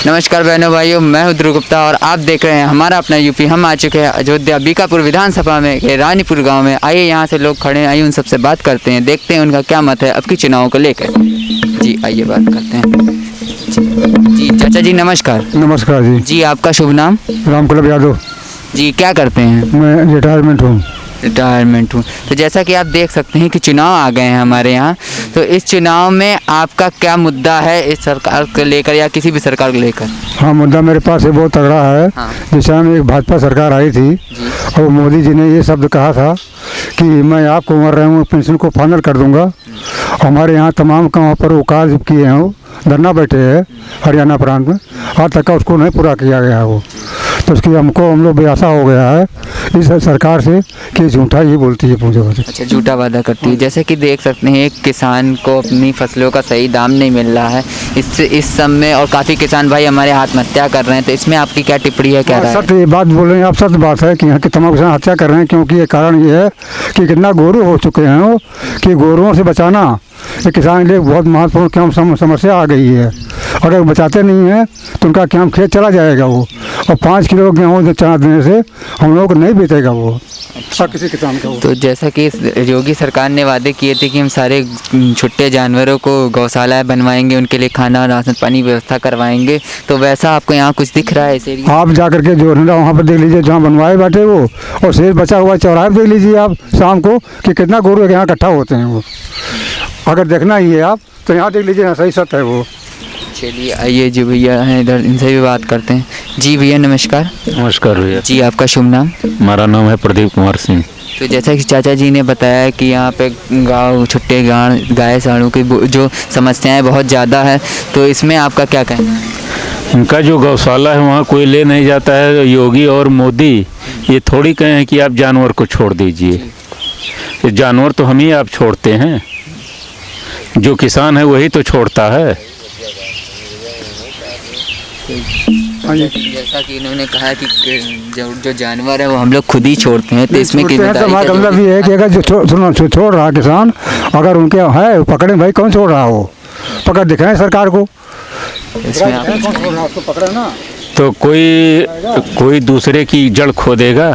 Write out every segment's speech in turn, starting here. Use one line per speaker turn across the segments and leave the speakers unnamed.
नमस्कार बहनों भाइयों, मैं हूं ध्रुव गुप्ता और आप देख रहे हैं हमारा अपना यूपी। हम आ चुके हैं अयोध्या बीकापुर विधानसभा में के रानीपुर गांव में। आइए यहाँ से लोग खड़े हैं, आइए उन सबसे बात करते हैं, देखते हैं उनका क्या मत है अब की चुनाव को लेकर। जी आइए बात करते हैं। जी चाचा जी नमस्कार।
नमस्कार जी।
जी आपका शुभ नाम?
रामकुलभ यादव।
जी क्या करते हैं?
मैं रिटायरमेंट हूँ।
रिटायरमेंट हूँ। तो जैसा कि आप देख सकते हैं कि चुनाव आ गए हैं हमारे यहाँ, तो इस चुनाव में आपका क्या मुद्दा है इस सरकार को लेकर या किसी भी सरकार को लेकर?
हाँ, मुद्दा मेरे पास है, बहुत तगड़ा है।
हाँ।
जिस टाइम एक भाजपा सरकार आई थी और मोदी जी ने ये शब्द कहा था कि मैं आपको मर रहा हूँ पेंशन को फाइनल कर दूंगा। हमारे यहाँ तमाम वहाँ पर वो कार्य किए हैं, वो धरना बैठे हैं हरियाणा प्रांत में, आज तक का उसको नहीं पूरा किया गया है वो। तो उसकी हम लोग बेआसा हो गया है इस सरकार से कि झूठा ही बोलती है पूजा।
अच्छा, झूठा वादा करती है। जैसे कि देख सकते हैं एक किसान को अपनी फसलों का सही दाम नहीं मिल रहा है इस समय, और काफ़ी किसान भाई हमारे आत्महत्या कर रहे हैं, तो इसमें आपकी क्या टिप्पणी है, क्या राय है?
सत्य बात बोल रहे हैं आप, सत्य बात है कि यहाँ के तमाम किसान हत्या कर रहे हैं, क्योंकि ये कारण ये है कि कितना गोरू हो चुके हैं वो, कि गोरुओं से बचाना ये किसान के लिए बहुत महत्वपूर्ण क्या समस्या आ गई है। अगर बचाते नहीं हैं तो उनका क्या खेत चला जाएगा वो, और 5 किलो गेहूँ चना देने से हम लोग को नहीं बेचेगा वो। अच्छा, किसी किसान का।
तो जैसा कि योगी सरकार ने वादे किए थे कि हम सारे छुट्टे जानवरों को गौशालाएं बनवाएंगे, उनके लिए खाना राशन पानी व्यवस्था करवाएंगे, तो वैसा आपको यहाँ कुछ दिख रहा है? इसे
आप जा करके जो है ना वहाँ पर देख लीजिए जहाँ बनवाए बैठे वो, और शेर बचा हुआ चौराहे पर देख लीजिए आप शाम को कि कितना गोरू यहाँ इकट्ठा होते हैं वो। अगर देखना ही है आप तो यहाँ देख लीजिए, सही सत्य है वो।
चलिए आइए जो भैया हैं इधर, इनसे भी बात करते हैं। जी भैया नमस्कार।
नमस्कार भैया।
जी आपका शुभ नाम?
हमारा नाम है प्रदीप कुमार सिंह।
तो जैसा कि चाचा जी ने बताया कि यहाँ पे छुट्टे गाय साढ़ों की जो समस्याएं बहुत ज़्यादा है, तो इसमें आपका क्या कहना है?
उनका जो गौशाला है वहाँ कोई ले नहीं जाता है। योगी और मोदी ये थोड़ी कहे हैं कि आप जानवर को छोड़ दीजिए, ये जानवर तो हम ही आप छोड़ते हैं, जो किसान है वही तो छोड़ता है।
जैसा कि इन्होंने कहा कि जो जानवर है वो हम लोग खुद ही छोड़ते हैं, तो इसमें की
मतलब ये है कि अगर जो छोड़ रहा किसान, अगर उनके है पकड़े भाई, कौन छोड़ रहा हो, पकड़ दिखाएं सरकार को।
इसमें आप
पकड़े ना
तो कोई दूसरे की जड़ खोदेगा,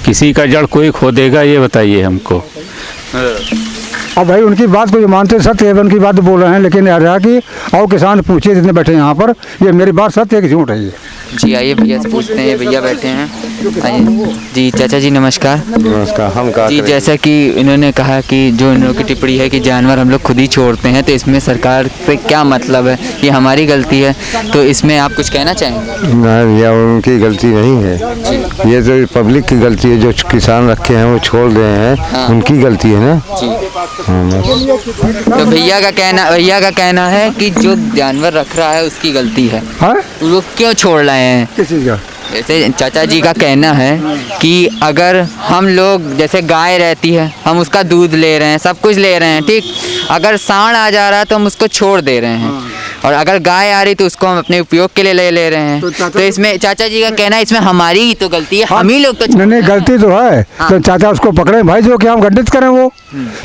किसी का जड़ कोई खोदेगा, ये बताइए हमको।
अब भाई उनकी बात को जो मानते सत्य है, उनकी बात बोल रहे हैं, लेकिन यार कि और किसान पूछिए जितने बैठे हैं यहाँ पर, ये मेरी बात सत्य है कि झूठ है ये।
जी आइए भैया से पूछते हैं, भैया बैठे हैं, आइए। जी चाचा जी नमस्कार।
नमस्कार। हम कहा
जी जैसा कि इन्होंने कहा कि जो इन लोगों की टिप्पणी है कि जानवर हम लोग खुद ही छोड़ते हैं, तो इसमें सरकार से क्या मतलब है, ये हमारी गलती है, तो इसमें आप कुछ कहना चाहेंगे?
नहीं, यह उनकी गलती नहीं है, ये जो पब्लिक की गलती है, जो किसान रखे हैं वो छोड़ रहे हैं।
हाँ।
उनकी गलती है ना।
जी
हाँ,
तो भैया का कहना है कि जो जानवर रख रहा है उसकी गलती है, वो क्यों छोड़ रहे हैं?
किसी का
जैसे चाचा जी का कहना है कि अगर हम लोग जैसे गाय रहती है, हम उसका दूध ले रहे हैं, सब कुछ ले रहे हैं, ठीक, अगर सांड आ जा रहा है तो हम उसको छोड़ दे रहे हैं, और अगर गाय आ रही तो उसको हम अपने उपयोग के लिए ले रहे हैं। तो इसमें चाचा जी का कहना है इसमें हमारी ही तो गलती है, हम ही लोग तो
नहीं गलती तो है।
हाँ।
तो चाचा उसको पकड़े भाई, जो कि हम खंडित करें वो।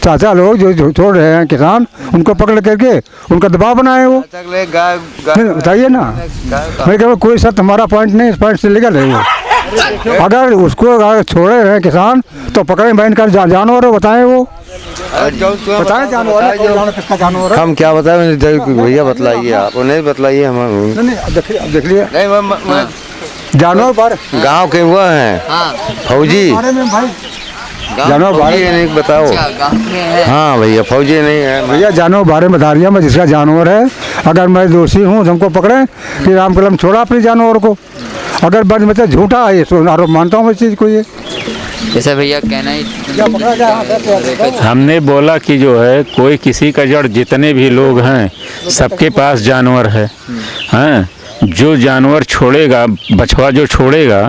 चाचा लोग जो छोड़ रहे हैं किसान, उनको पकड़ करके उनका दबाव बनाए वो। बताइए ना, मैं कह कोई सत्य हमारा पॉइंट नहीं, इस पॉइंट से लेकर है वो। अगर उसको अगर छोड़े हैं किसान तो पकड़े भाई, इनका जानवर हो, बताएं वो, बताएं जानवर किसका जानवर है।
हम क्या बताएं भैया, बतलाइए आप, नहीं बतलाइए हम।
देख लिए जानवर पर
गाँव के वो हैं फौजी, जानवर बारे नहीं बताओ। हाँ भैया फौजी नहीं है
भैया, जानवर बारे में बता रही मैं, जिसका जानवर है, अगर मैं दोषी हूँ तो हमको पकड़े कि राम कलम छोड़ा अपने जानवर को। अगर बस मतलब झूठा है ये आरोप मानता हूँ इस चीज़ को। ये
जैसा भैया कहना ही,
हमने बोला कि जो है कोई किसी का जड़, जितने भी लोग हैं सबके पास जानवर है। हैं, जो जानवर छोड़ेगा, बछवा जो छोड़ेगा,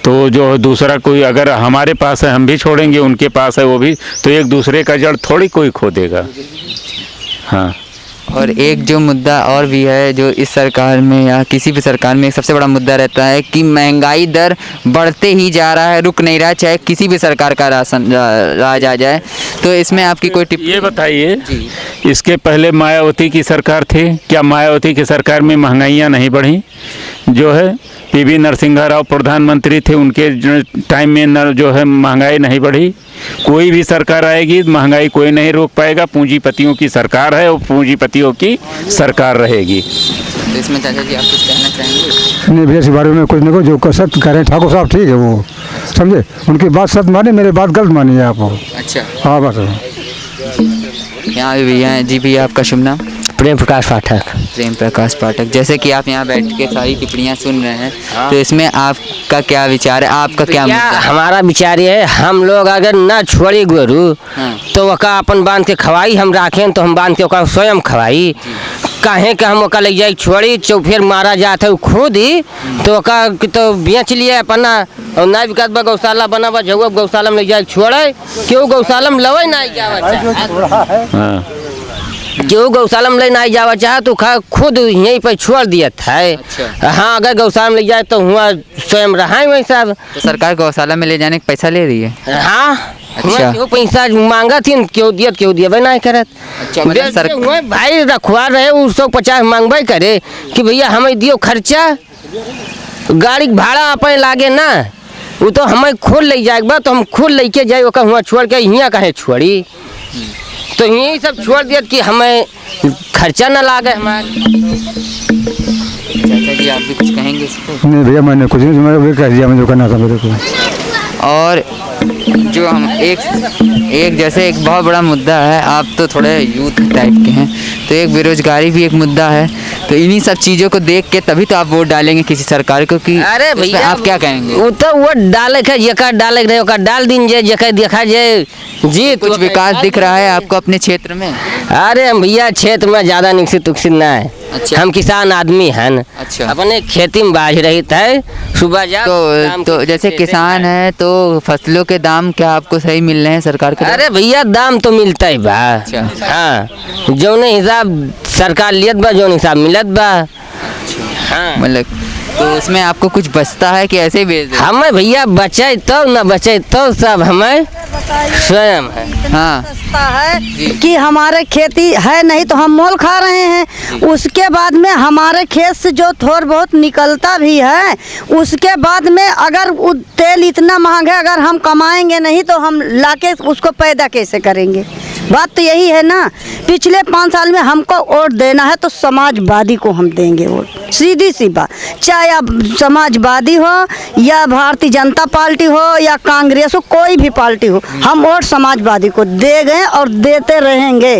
तो जो दूसरा कोई अगर हमारे पास है हम भी छोड़ेंगे, उनके पास है वो भी, तो एक दूसरे का जड़ थोड़ी कोई खो देगा। हाँ
और एक जो मुद्दा और भी है जो इस सरकार में या किसी भी सरकार में सबसे बड़ा मुद्दा रहता है कि महंगाई दर बढ़ते ही जा रहा है, रुक नहीं रहा, चाहे किसी भी सरकार का राज आ जाए। तो इसमें आपकी कोई टिप्पणी?
ये बताइए, इसके पहले मायावती की सरकार थी, क्या मायावती की सरकार में महंगाइयाँ नहीं बढ़ी? जो है पीवी नरसिम्हा राव प्रधानमंत्री थे, उनके टाइम में जो है महंगाई नहीं बढ़ी। कोई भी सरकार आएगी महंगाई कोई नहीं रोक पाएगा। पूंजीपतियों की सरकार है और पूंजीपतियों की सरकार रहेगी।
तो इसमें चाचा जी आप कुछ कहना चाहेंगे?
नहीं भैया, इस बारे में कुछ नहीं, जो सत्य कह रहे हैं ठाकुर साहब ठीक है, वो समझे, उनकी बात सत्य माने, मेरी बात गलत मानी है आप।
अच्छा,
हाँ बस।
यहाँ भी भैया हैं। जी भैया, आपका शुभ नाम?
प्रेम प्रकाश पाठक।
प्रेम प्रकाश पाठक। जैसे कि आप यहाँ बैठ के सारी टिप्पणियाँ सुन रहे हैं, तो इसमें आपका क्या विचार है, आपका क्या मुद्दा है?
हमारा विचार ये है, हम लोग अगर ना छोड़ी गोरू तो वका अपन बांध के खवाई, हम राखें तो हम बांध के वका स्वयं खवाई। काहे के हम वका ले जाए छोड़ी तो फिर मारा जाता है खुद ही, तो वका तो बेच लिए अपना और ना विकास बा गौशाला बना बा जब गौशाला में ले जाए छोड़े, क्यों गौशाला में लवे ना जावा, क्यों गौशाला में ले ना जावा चाहे तो खुद यहीं पर छोड़ दिया था।
अच्छा।
हाँ, अगर गौशाला में ले जाए तो हुआ स्वयं रहा वही सब।
तो सरकार गौशाला में ले जाने का पैसा ले रही है?
हाँ।
अच्छा।
क्यों पैसा मांगा थी, क्यों दिया नहीं करत।
अच्छा, मतलब
भाई रखवा रहे 150 मांगबे करे कि भैया हमें दियो खर्चा, गाड़ी भाड़ा अपन लागे ना, वो तो हमें खुद ले जाएगा, तो हम खुद लेके जाए ओका हुआ छोड़ के यहाँ कहे छोड़ी, तो यही सब छोड़ दिया कि हमें खर्चा ना लागे हमारे।
चाचा जी आप भी कुछ कहेंगे इस पे?
नहीं भैया, मैंने कुछ नहीं, मैंने कह दिया, मैं जो करना था मेरे को।
और जो हम एक जैसे एक बहुत बड़ा मुद्दा है, आप तो थोड़े यूथ टाइप के हैं, तो एक बेरोजगारी भी एक मुद्दा है। तो इन्हीं सब चीज़ों को देख के तभी तो आप वोट डालेंगे किसी सरकार को कि
अरे भैया
आप क्या कहेंगे?
वो तो वोट डाले के जकर डाले रहे ओका डाल दिन जे जकर देखा जाए जी
कुछ विकास दिख रहा है आपको अपने क्षेत्र में?
अरे भैया क्षेत्र में ज़्यादा निकसित उकसित ना है।
अच्छा।
हम किसान आदमी हैं।
अच्छा।
अपने खेती में बाज रही है, सुबह जा
तो जैसे किसान है तो फसलों के दाम क्या आपको सही मिल रहे हैं सरकार के?
अरे भैया दाम तो मिलता ही बा।
अच्छा।
हाँ, जौने हिसाब सरकार लियत बा जौन हिसाब मिलत बा। हाँ,
मतलब तो उसमें आपको कुछ बचता है कि ऐसे ही बेच देते?
हमें भैया बचे तो न बचे तो सब हमें स्वयं है।
हाँ
सस्ता है कि हमारे खेती है नहीं तो हम मोल खा रहे हैं, उसके बाद में हमारे खेत से जो थोड़ा बहुत निकलता भी है, उसके बाद में अगर तेल इतना महंगा है, अगर हम कमाएंगे नहीं तो हम लाके उसको पैदा कैसे करेंगे? बात तो यही है ना। पिछले 5 साल में हमको वोट देना है तो समाजवादी को हम देंगे वोट, सीधी सी बात। चाहे अब समाजवादी हो या भारतीय जनता पार्टी हो या कांग्रेस हो, कोई भी पार्टी हो, हम वोट समाजवादी को दे गए और देते रहेंगे।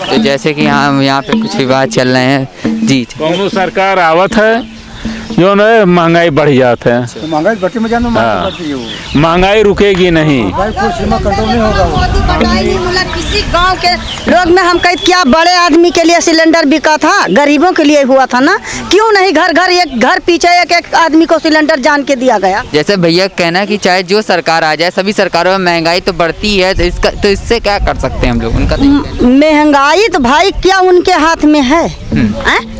तो जैसे कि यहाँ पे कुछ विवाद चल रहे हैं जी,
कौनो सरकार आवत है जो न महंगाई बढ़ जाता है,
तो महंगाई बढ़ती में जानो,
महंगाई रुकेगी नहीं।
कंट्रोल नहीं होगा।
किसी गांव के लोग में हम कहते क्या बड़े आदमी के लिए सिलेंडर बिका था, गरीबों के लिए हुआ था ना, क्यों नहीं घर घर एक घर पीछे एक आदमी को सिलेंडर जान के दिया गया?
जैसे भैया कहना कि चाहे जो सरकार आ जाए, सभी सरकारों में महंगाई तो बढ़ती है, तो इससे क्या कर सकते हैं हम लोग? उनका
महंगाई तो भाई क्या उनके हाथ में है?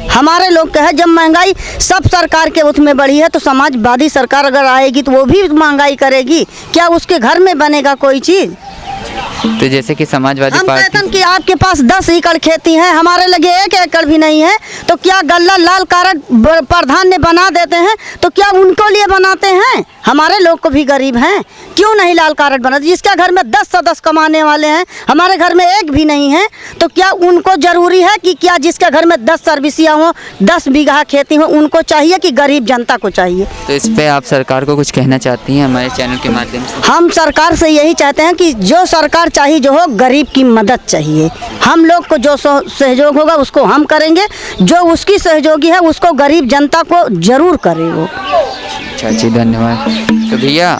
हमारे लोग का है। जब महंगाई सब सरकार के उसमें बढ़ी है तो समाजवादी सरकार अगर आएगी तो वो भी महंगाई करेगी, क्या उसके घर में बनेगा कोई चीज़?
तो जैसे कि समाजवादी
हम
पार्टी
कहते हैं कि आपके पास 10 एकड़ खेती है, हमारे लगे 1 एकड़ भी नहीं है, तो क्या गल्ला लाल कार्ड प्रधान ने बना देते हैं, तो क्या उनको लिए बनाते हैं? हमारे लोग को भी गरीब हैं, क्यों नहीं लाल कार्ड बनाते? जिसके घर में 10 सदस्य कमाने वाले हैं, हमारे घर में एक भी नहीं है, तो क्या उनको जरूरी है कि क्या जिसके घर में 10 सर्विसियाँ हो, 10 बीघा खेती हो, उनको चाहिए कि गरीब जनता को चाहिए?
तो इस पे आप सरकार को कुछ कहना चाहती हैं हमारे चैनल के माध्यम से?
हम सरकार से यही चाहते हैं कि जो सरकार चाहिए जो हो, गरीब की मदद चाहिए। हम लोग को जो सहयोग होगा उसको हम करेंगे, जो उसकी सहयोगी है उसको गरीब जनता को जरूर करे वो।
चाची धन्यवाद। तो भैया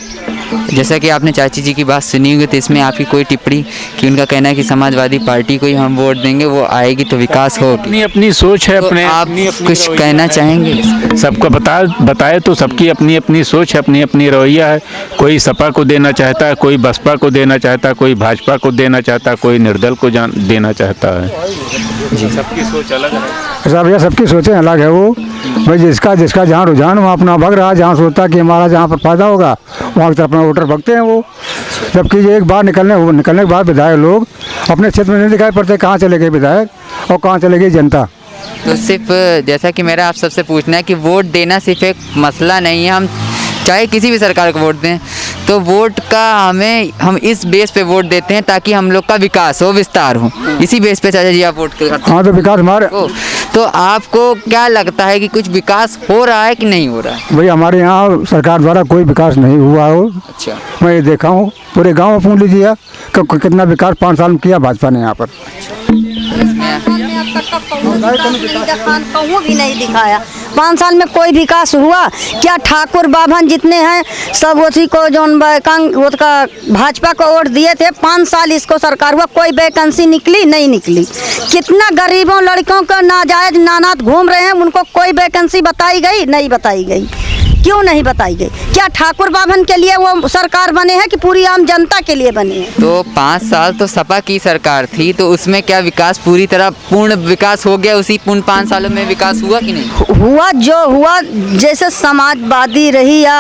जैसा कि आपने चाची जी की बात सुनी होगी, तो इसमें आपकी कोई टिप्पणी कि उनका कहना है कि समाजवादी पार्टी को ही हम वोट देंगे, वो आएगी तो विकास होगी?
अपनी अपनी सोच है,
तो
अपने
आप कुछ कहना चाहेंगे?
सबको बताए तो सबकी अपनी अपनी सोच है, अपनी अपनी रवैया है। कोई सपा को देना चाहता है, कोई बसपा को देना चाहता है, कोई भाजपा को देना चाहता है, कोई निर्दल को देना चाहता है। सबकी सोच अलग है।
सब भैया सबकी सोचें अलग है वो। भाई जिसका जिसका जहाँ रुझान वहाँ अपना भग रहा है, जहाँ सोचता है कि हमारा जहाँ पर फायदा होगा वहाँ की तरफ अपना वोटर भगते हैं वो। जबकि ये एक बार निकलने के बाद विधायक लोग अपने क्षेत्र में नहीं दिखाई पड़ते, कहाँ चले गए विधायक और कहाँ चले गई जनता।
तो सिर्फ जैसा कि मेरा आप सबसे पूछना है कि वोट देना सिर्फ एक मसला नहीं है, हम चाहे किसी भी सरकार को वोट दें तो वोट का हम इस बेस पे वोट देते हैं ताकि हम लोग का विकास हो, विस्तार हो, इसी बेस पे चाचा जी आप वोट करते हैं।
हाँ तो विकास हमारे
तो आपको क्या लगता है कि कुछ विकास हो रहा है कि नहीं हो रहा है?
भाई हमारे यहाँ सरकार द्वारा कोई विकास नहीं हुआ हो।
अच्छा,
मैं ये देखा हूँ पूरे गांव में पूछ लीजिए कितना विकास 5 साल में किया भाजपा ने यहाँ पर।
कहूँ भी नहीं दिखाया 5 साल में कोई विकास हुआ क्या? ठाकुर बाभन जितने हैं सब उसी को जो भाजपा को वोट दिए थे, 5 साल इसको सरकार हुआ, कोई वैकेंसी निकली नहीं निकली। कितना गरीबों लड़कों का नाजायज नानात घूम रहे हैं, उनको कोई वैकेंसी बताई गई नहीं बताई गई। क्यों नहीं बताई गई? क्या ठाकुर बाभन के लिए वो सरकार बने हैं कि पूरी आम जनता के लिए बने हैं?
तो 5 साल तो सपा की सरकार थी, तो उसमें क्या विकास पूरी तरह पूर्ण विकास हो गया? उसी पूर्ण 5 सालों में विकास हुआ कि नहीं
हुआ? जो हुआ जैसे समाजवादी रही या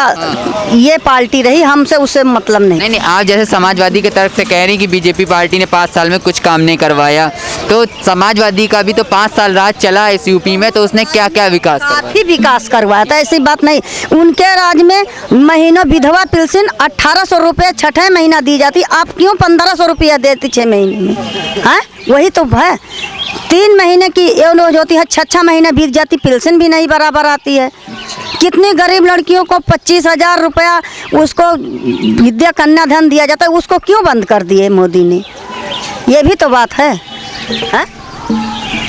ये पार्टी रही, हमसे उससे मतलब नहीं।
नहीं, आप जैसे समाजवादी के तरफ से कह रही कि बीजेपी पार्टी ने 5 साल में कुछ काम नहीं करवाया, तो समाजवादी का भी तो 5 साल राज चला इस यूपी में, तो उसने क्या क्या विकास करवाया?
काफी विकास करवाया था, ऐसी बात नहीं। उनके राज में महीनों विधवा पेंशन 1800 रुपये 6 महीना दी जाती, आप क्यों 1500 रुपया देती 6 महीने में? हैं, वही तो है। 3 महीने की एवरेज होती है, 6 महीने बीत जाती, पेंशन भी नहीं बराबर आती है। कितनी गरीब लड़कियों को 25,000 रुपया उसको विद्या कन्या धन दिया जाता है, उसको क्यों बंद कर दिए मोदी ने? ये भी तो बात है।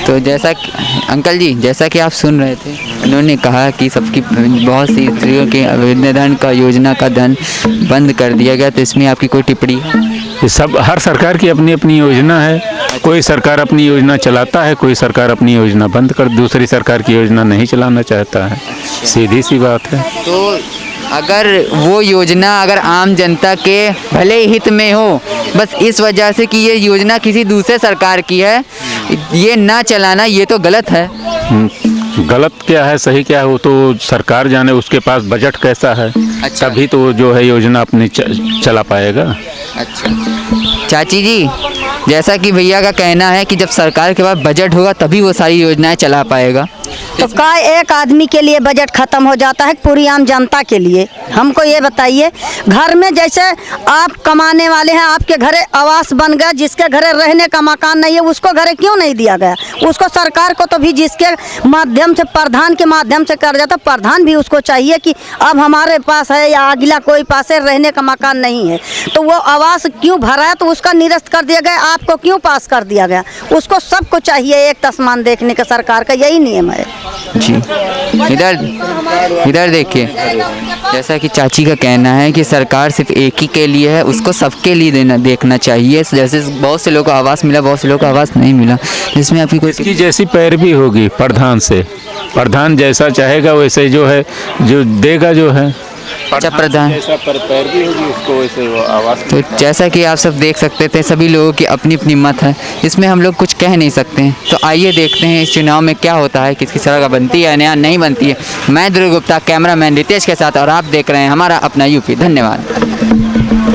तो जैसा कि अंकल जी, जैसा कि आप सुन रहे थे, उन्होंने कहा कि सबकी बहुत सी स्त्रियों के धन का योजना का धन बंद कर दिया गया, तो इसमें आपकी कोई टिप्पणी है?
ये सब हर सरकार की अपनी अपनी योजना है। कोई सरकार अपनी योजना चलाता है, कोई सरकार अपनी योजना बंद कर दूसरी सरकार की योजना नहीं चलाना चाहता है। सीधी सी बात है।
तो अगर वो योजना अगर आम जनता के भले हित में हो, बस इस वजह से कि ये योजना किसी दूसरे सरकार की है, ये ना चलाना, ये तो गलत है।
गलत क्या है सही क्या है वो तो सरकार जाने, उसके पास बजट कैसा है।
अच्छा।
तभी तो जो है योजना अपनी चला पाएगा।
अच्छा चाची जी, जैसा कि भैया का कहना है कि जब सरकार के पास बजट होगा तभी वो सारी योजनाएं चला पाएगा,
तो का एक आदमी के लिए बजट खत्म हो जाता है पूरी आम जनता के लिए? हमको ये बताइए, घर में जैसे आप कमाने वाले हैं, आपके घरे आवास बन गया, जिसके घरे रहने का मकान नहीं है उसको घरे क्यों नहीं दिया गया? उसको सरकार को तो भी जिसके माध्यम से, प्रधान के माध्यम से कर जाता, प्रधान भी उसको चाहिए कि अब हमारे पास है या अगला कोई पास है, रहने का मकान नहीं है, तो वो आवास क्यों भरा है? तो उसका निरस्त कर दिया गया, आपको क्यों पास कर दिया गया? उसको सबको चाहिए एक तस्मान देखने का, सरकार का यही नियम है
जी। इधर देखिए, जैसा कि चाची का कहना है कि सरकार सिर्फ एक ही के लिए है, उसको सबके लिए देखना चाहिए। जैसे बहुत से लोगों को आवास मिला, बहुत से लोगों को आवास नहीं मिला, इसमें आपकी कोई
इसकी जैसी पैरवी होगी प्रधान से, प्रधान जैसा चाहेगा वैसे जो है जो देगा जो है।
अच्छा, प्रधान
जैसा पैरवी होगी उसको वैसे वो आवास।
तो जैसा कि आप सब देख सकते थे, सभी लोगों की अपनी अपनी मत है, इसमें हम लोग कुछ कह नहीं सकते हैं। तो आइए देखते हैं इस चुनाव में क्या होता है, किसकी सरकार बनती है या नहीं बनती है। मैं ध्रुव गुप्ता, कैमरामैन रितेश के साथ, और आप देख रहे हैं हमारा अपना यूपी। धन्यवाद।